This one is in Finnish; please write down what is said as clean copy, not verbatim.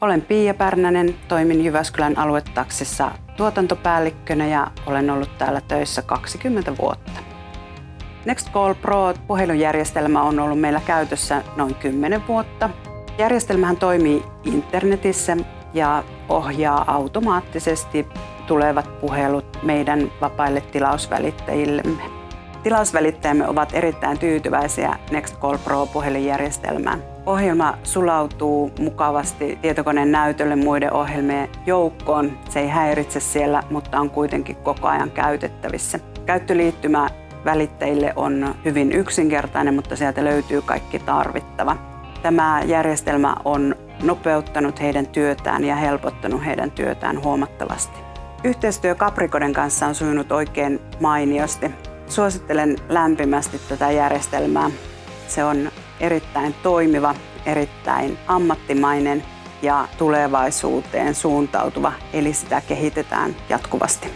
Olen Pia Pärnänen, toimin Jyväskylän aluetaksissa tuotantopäällikkönä ja olen ollut täällä töissä 20 vuotta. Nextcall Pro -puhelinjärjestelmä on ollut meillä käytössä noin 10 vuotta. Järjestelmähän toimii internetissä ja ohjaa automaattisesti tulevat puhelut meidän vapaille tilausvälittäjillemme. Tilausvälittäjämme ovat erittäin tyytyväisiä Nextcall Pro -puhelinjärjestelmään. Ohjelma sulautuu mukavasti tietokoneen näytölle muiden ohjelmien joukkoon. Se ei häiritse siellä, mutta on kuitenkin koko ajan käytettävissä. Käyttöliittymä välittäjille on hyvin yksinkertainen, mutta sieltä löytyy kaikki tarvittava. Tämä järjestelmä on nopeuttanut heidän työtään ja helpottanut heidän työtään huomattavasti. Yhteistyö Capricoden kanssa on sujunut oikein mainiosti. Suosittelen lämpimästi tätä järjestelmää. Se on erittäin toimiva, erittäin ammattimainen ja tulevaisuuteen suuntautuva, eli sitä kehitetään jatkuvasti.